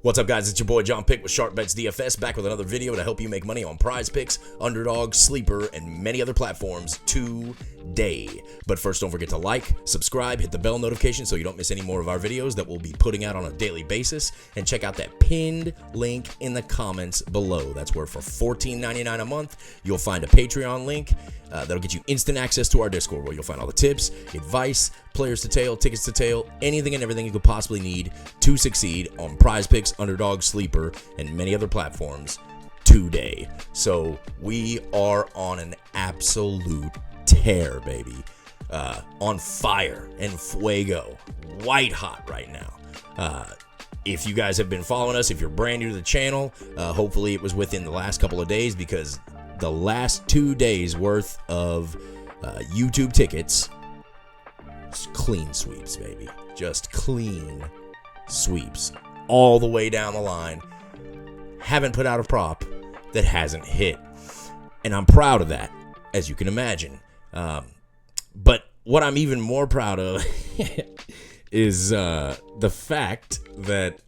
What's up, guys? It's your boy JohnPick with Sharp Bets DFS, back with another video to help you make money on PrizePicks, Underdog, Sleeper, and many other platforms today. But first, don't forget to like, subscribe, hit the bell notification so you don't miss any more of our videos that we'll be putting out on a daily basis, and check out that pinned link in the comments below. That's where for $14.99 a month, you'll find a Patreon link that'll get you instant access to our Discord, where you'll find all the tips, advice, players to tail, tickets to tail, anything and everything you could possibly need to succeed on PrizePicks, Underdog, Sleeper, and many other platforms today. So we are on an absolute tear, baby. On fire and fuego, white hot right now. If you guys have been following us, if you're brand new to the channel, hopefully it was within the last couple of days, because the last 2 days worth of YouTube tickets, clean sweeps, baby. Just clean sweeps all the way down the line. Haven't put out a prop that hasn't hit, and I'm proud of that, as you can imagine. But what I'm even more proud of is the fact that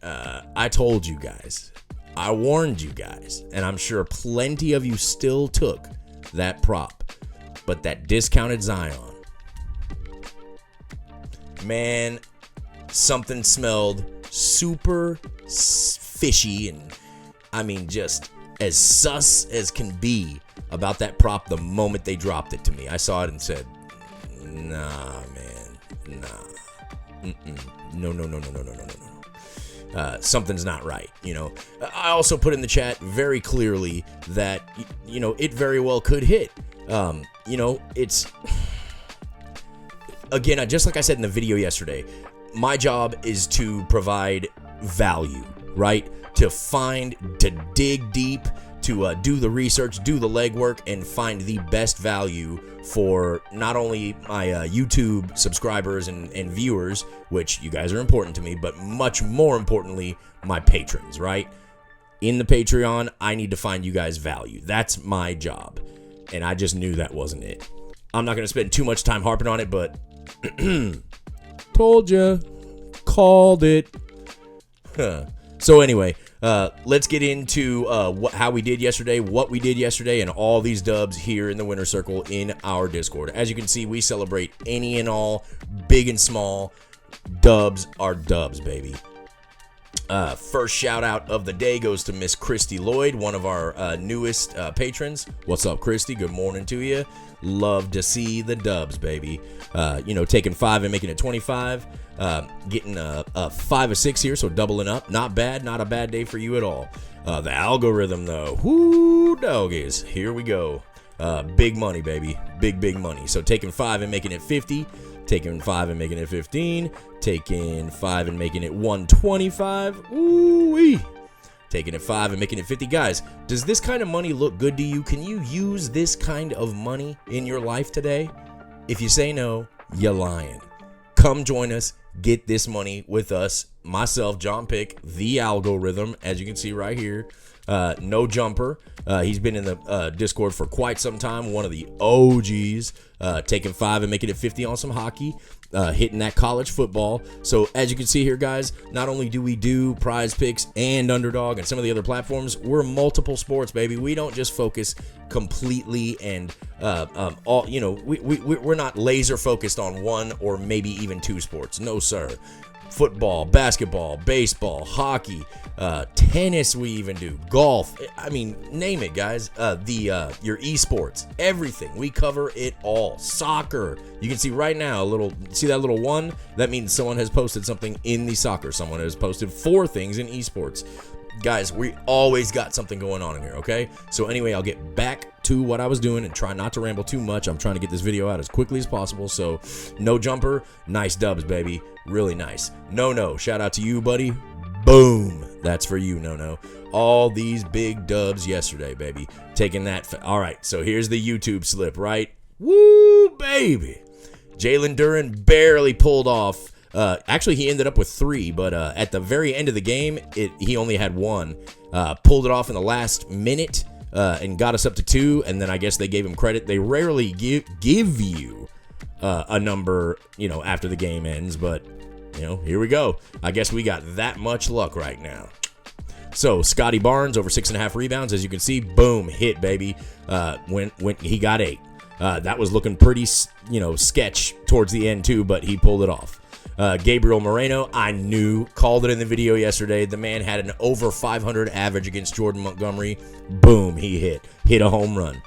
I told you guys, I warned you guys, and I'm sure plenty of you still took that prop. But that discounted Zion, man, something smelled super fishy, and I mean just as sus as can be about that prop the moment they dropped it to me. I saw it and said, nah, man, nah, no. Something's not right, you know. I also put in the chat very clearly that, you know, it very well could hit. You know, it's, again, just like I said in the video yesterday, my job is to provide value, right? To dig deep, to do the research, do the legwork, and find the best value for not only my YouTube subscribers and viewers, which you guys are important to me, but much more importantly, my patrons, right? In the Patreon, I need to find you guys value. That's my job, and I just knew that wasn't it. I'm not going to spend too much time harping on it, but told ya, called it. So anyway, let's get into how we did yesterday, what we did yesterday, and all these dubs here in the winner circle in our Discord. As you can see, we celebrate any and all, big and small. Dubs are dubs, baby. First shout out of the day goes to Miss Christy Lloyd, one of our newest patrons. What's up, Christy? Good morning to you. Love to see the dubs, baby. You know, taking 5 and making it 25. Getting a 5 of 6 here, so doubling up. Not bad, not a bad day for you at all. The algorithm, though, whoo, doggies. Here we go. Big money, baby. Big money. So taking 5 and making it 50. Taking 5 and making it 15. Taking 5 and making it 125. Ooh-wee. Taking it 5 and making it 50. Guys, does this kind of money look good to you? Can you use this kind of money in your life today? If you say no, you're lying. Come join us. Get this money with us. Myself, JohnPick, the algorithm, as you can see right here. No jumper. He's been in the Discord for quite some time. One of the OGs. Taking 5 and making it 50 on some hockey. Hitting that college football. So as you can see here, guys, not only do we do PrizePicks and Underdog and some of the other platforms, we're multiple sports, baby. We don't just focus completely and all, you know, we're not laser focused on one or maybe even 2 sports. No, sir. Football, basketball, baseball, hockey, tennis, we even do golf. I mean, name it, guys. Your esports, everything, we cover it all. Soccer, you can see right now see that little 1? That means someone has posted something in the soccer. Someone has posted 4 things in esports. Guys, we always got something going on in here, okay? So anyway, I'll get back to what I was doing and try not to ramble too much. I'm trying to get this video out as quickly as possible. So no jumper, nice dubs, baby. Really nice. No, shout out to you, buddy. Boom. That's for you, no. All these big dubs yesterday, baby. Taking that. All right, so here's the YouTube slip, right? Woo, baby. Jalen Duren barely pulled off. Actually, he ended up with 3, but at the very end of the game, he only had 1. Pulled it off in the last minute and got us up to 2, and then I guess they gave him credit. They rarely give you a number, you know, after the game ends, but, you know, here we go. I guess we got that much luck right now. So Scotty Barnes over 6.5 rebounds. As you can see, boom, hit, baby. When he got 8. That was looking pretty, sketch towards the end too, but he pulled it off. Gabriel Moreno, I called it in the video yesterday. The man had an over 500 average against Jordan Montgomery. Boom, he hit a home run.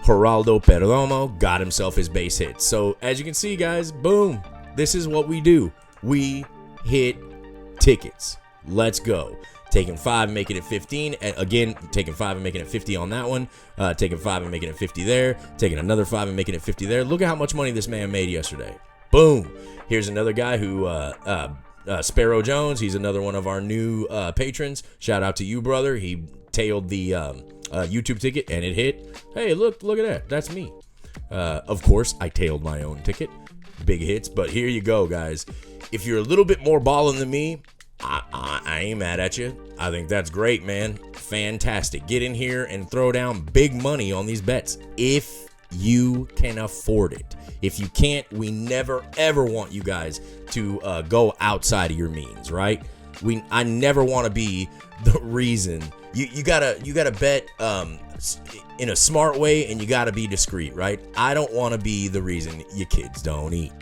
Geraldo Perdomo got himself his base hit. So as you can see, guys, boom, this is what we do. We hit tickets. Let's go. Taking 5 and making it 15. And again, taking 5 and making it 50 on that one. Taking 5 and making it 50 there. Taking another 5 and making it 50 there. Look at how much money this man made yesterday. Boom. Here's another guy who, Sparrow Jones. He's another one of our new patrons. Shout out to you, brother. He tailed the YouTube ticket and it hit. Hey, look at that. That's me. Of course, I tailed my own ticket. Big hits. But here you go, guys. If you're a little bit more balling than me, I ain't mad at you. I think that's great, man. Fantastic. Get in here and throw down big money on these bets if you can afford it. If you can't, we never ever want you guys to go outside of your means, right? I never want to be the reason. You gotta bet in a smart way, and you gotta be discreet, right? I don't want to be the reason your kids don't eat.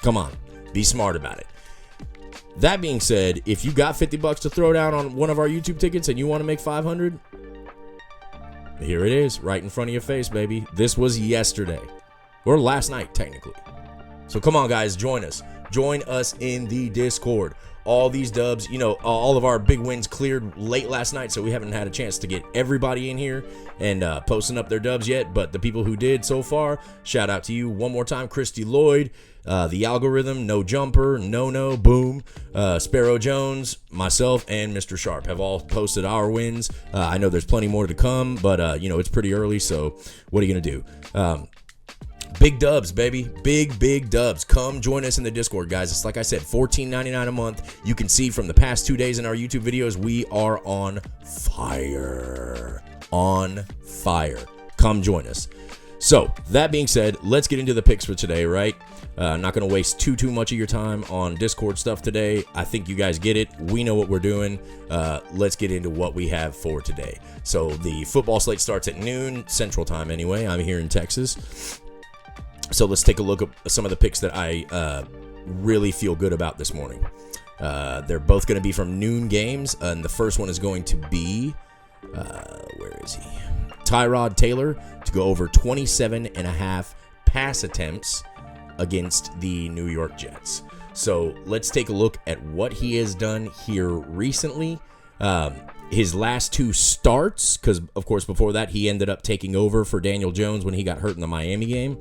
Come on, be smart about it. That being said, if you got $50 to throw down on one of our YouTube tickets and you want to make 500, here it is, right in front of your face, baby. This was yesterday, or last night, technically. So come on, guys, join us. Join us in the Discord. All these dubs, all of our big wins cleared late last night, so we haven't had a chance to get everybody in here and posting up their dubs yet. But the people who did so far, shout out to you one more time. Christy Lloyd, The Algorithm, No Jumper, No, Boom, Sparrow Jones, myself, and Mr. Sharp have all posted our wins. I know there's plenty more to come, but, it's pretty early, so what are you going to do? Big dubs, baby. Big dubs. Come join us in the Discord, guys. It's like I said, $14.99 a month. You can see from the past 2 days in our YouTube videos, we are on fire. On fire. Come join us. So, that being said, let's get into the picks for today, right? Not going to waste too much of your time on Discord stuff today. I think you guys get it. We know what we're doing. Let's get into what we have for today. So, the football slate starts at noon, Central Time anyway. I'm here in Texas. So let's take a look at some of the picks that I really feel good about this morning. They're both going to be from noon games, and the first one is going to be, where is he? Tyrod Taylor to go over 27.5 pass attempts against the New York Jets. So let's take a look at what he has done here recently. His last 2 starts, because, of course, before that, he ended up taking over for Daniel Jones when he got hurt in the Miami game.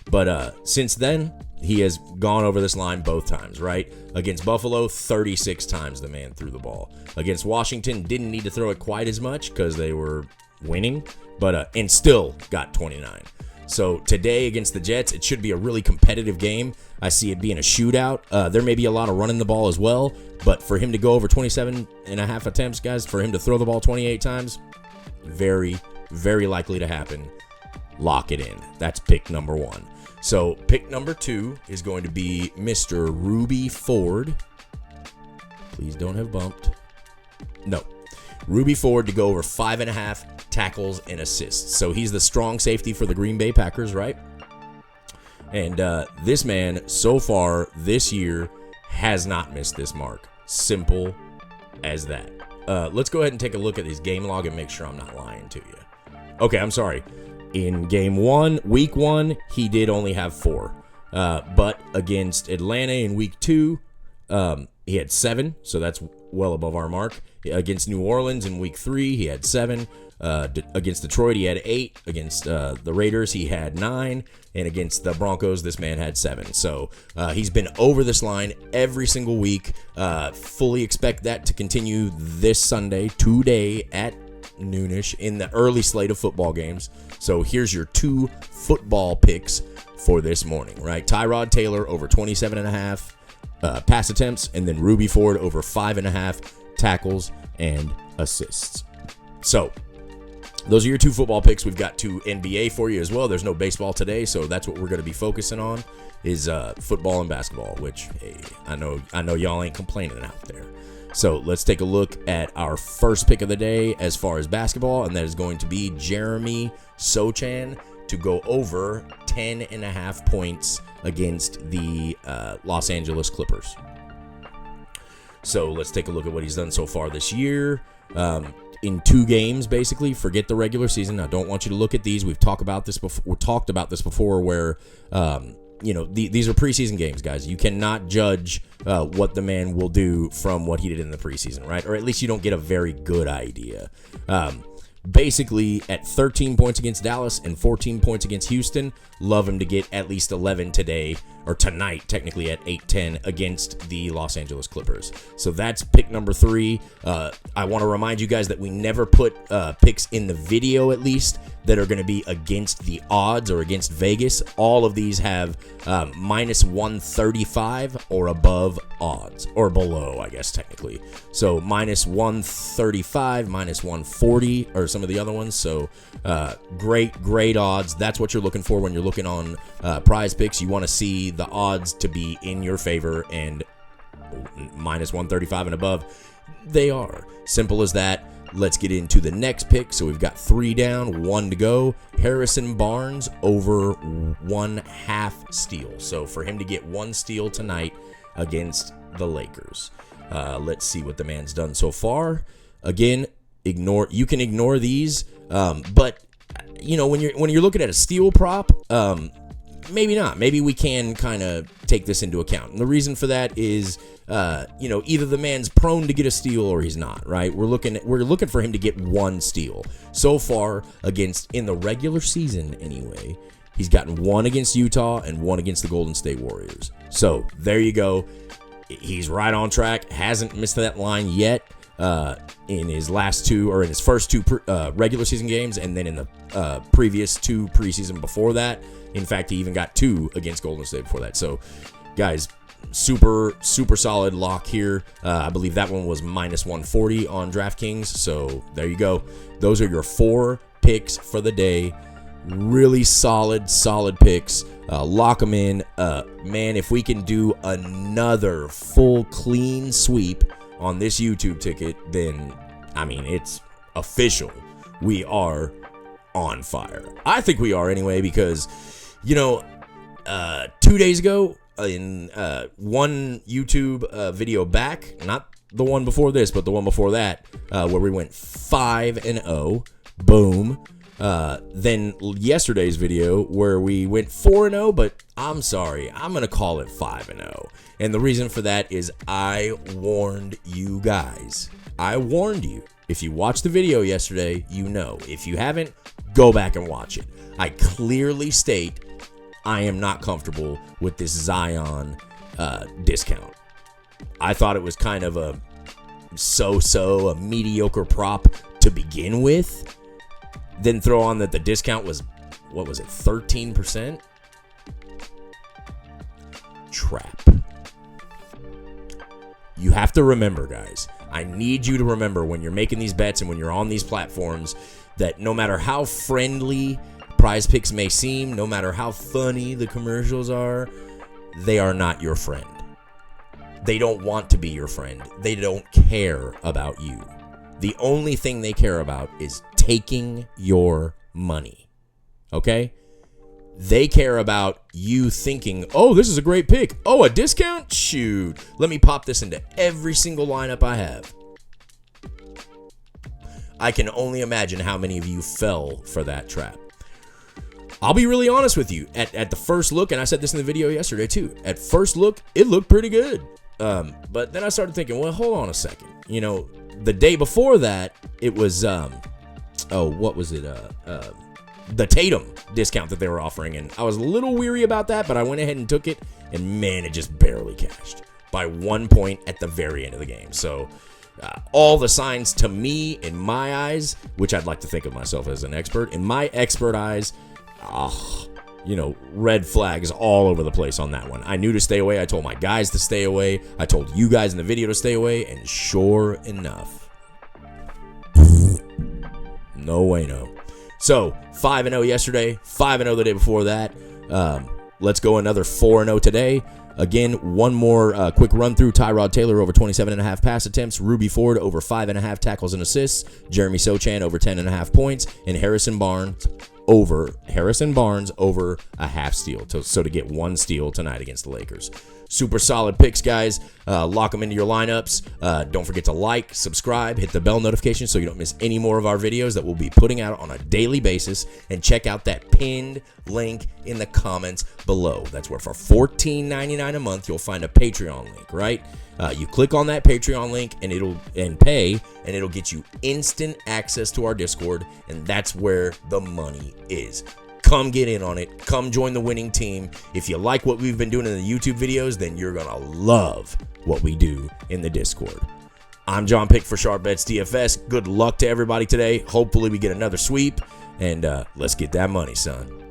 But since then, he has gone over this line both times, right? Against Buffalo, 36 times the man threw the ball. Against Washington, didn't need to throw it quite as much because they were winning, but and still got 29. So today against the Jets, it should be a really competitive game. I see it being a shootout. There may be a lot of running the ball as well, but for him to go over 27.5 attempts, guys, for him to throw the ball 28 times, very, very likely to happen. Lock it in. That's pick number 1. So pick number 2 is going to be Mr. Ruby Ford. Please don't have bumped. No. Ruby Ford to go over 5.5 tackles and assists. So he's the strong safety for the Green Bay Packers, right? And this man, so far this year, has not missed this mark. Simple as that. Let's go ahead and take a look at his game log and make sure I'm not lying to you. Okay, I'm sorry. In game 1, week 1, he did only have 4. But against Atlanta in week 2, he had 7, so that's well above our mark. Against New Orleans in week 3, he had 7. Against Detroit, he had 8. Against the Raiders, he had 9. And against the Broncos, this man had 7. So he's been over this line every single week. Fully expect that to continue this Sunday, today at noonish in the early slate of football games. So here's your 2 football picks for this morning, right? Tyrod Taylor over 27.5 pass attempts, and then Ruby Ford over 5.5 tackles and assists. So those are your 2 football picks. We've got 2 NBA for you as well. There's no baseball today, so that's what we're going to be focusing on is football and basketball, which, hey, I know y'all ain't complaining out there. So let's take a look at our first pick of the day as far as basketball, and that is going to be Jeremy Sochan to go over 10.5 points against the Los Angeles Clippers. So let's take a look at what he's done so far this year. In 2 games, basically. Forget the regular season. I don't want you to look at these. We've talked about this before. Where these are preseason games, guys. You cannot judge what the man will do from what he did in the preseason, right? Or at least you don't get a very good idea. Basically, at 13 points against Dallas and 14 points against Houston, love him to get at least 11 today, or tonight, technically at 8-10 against the Los Angeles Clippers. So that's pick number 3. I want to remind you guys that we never put picks in the video, at least, that are going to be against the odds or against Vegas. All of these have minus 135 or above odds, or below, I guess, technically. So minus 135, minus 140, or some of the other ones. So great odds. That's what you're looking for when you're looking on PrizePicks. You want to see the odds to be in your favor, and minus 135 and above, they are. Simple as that. Let's get into the next pick. So we've got 3 down, 1 to go. Harrison Barnes over 1/2 steal. So for him to get 1 steal tonight against the Lakers. Let's see what the man's done so far. Again, you can ignore these, but when you're looking at a steal prop, maybe not. Maybe we can kind of take this into account. And the reason for that is, either the man's prone to get a steal or he's not, right? We're looking for him to get 1 steal. So far, in the regular season anyway, he's gotten 1 against Utah and 1 against the Golden State Warriors. So there you go. He's right on track. Hasn't missed that line yet. In his first 2 regular season games, and then in the previous 2 preseason before that. In fact, he even got 2 against Golden State before that. So, guys, super solid lock here. I believe that one was minus 140 on DraftKings. So there you go. Those are your 4 picks for the day. Really solid picks. Lock them in. Man, if we can do another full clean sweep on this YouTube ticket, then, it's official. We are on fire. I think we are anyway, because, 2 days ago, in one YouTube video back, not the one before this, but the one before that, where we went 5-0, boom. Then yesterday's video where we went 4-0, but I'm sorry, I'm going to call it 5-0. And the reason for that is I warned you guys. I warned you. If you watched the video yesterday, you know. If you haven't, go back and watch it. I clearly state I am not comfortable with this Zion discount. I thought it was kind of a a mediocre prop to begin with. Then throw on that the discount was, 13%? Trap. You have to remember, guys. I need you to remember when you're making these bets and when you're on these platforms that no matter how friendly PrizePicks may seem, no matter how funny the commercials are, they are not your friend. They don't want to be your friend. They don't care about you. The only thing they care about is taking your money. Okay? They care about you thinking, oh, this is a great pick. Oh, a discount? Shoot. Let me pop this into every single lineup I have. I can only imagine how many of you fell for that trap. I'll be really honest with you. At the first look, and I said this in the video yesterday too, at first look, it looked pretty good. But then I started thinking, well, hold on a second. The day before that, it was, what was it? The Tatum discount that they were offering. And I was a little weary about that, but I went ahead and took it. And man, it just barely cashed by 1 point at the very end of the game. So all the signs to me, in my eyes, which I'd like to think of myself as an expert, in my expert eyes, red flags all over the place on that one. I knew to stay away. I told my guys to stay away. I told you guys in the video to stay away. And sure enough, no way, no. So 5-0 yesterday, 5-0 the day before that. Let's go another 4-0 today. Again, one more quick run through. Tyrod Taylor over 27.5 pass attempts. Ruby Ford over 5.5 tackles and assists. Jeremy Sochan over 10.5 points. And Harrison Barnes over a half steal. So to get 1 steal tonight against the Lakers. Super solid picks, guys. Lock them into your lineups. Don't forget to like, subscribe, hit the bell notification so you don't miss any more of our videos that we'll be putting out on a daily basis. And check out that pinned link in the comments below. That's where for $14.99 a month, you'll find a Patreon link, right? You click on that Patreon link and it'll get you instant access to our Discord, and that's where the money is. Come get in on it. Come join the winning team. If you like what we've been doing in the YouTube videos, then you're going to love what we do in the Discord. I'm JohnPick for Sharp Bets DFS. Good luck to everybody today. Hopefully we get another sweep, and let's get that money, son.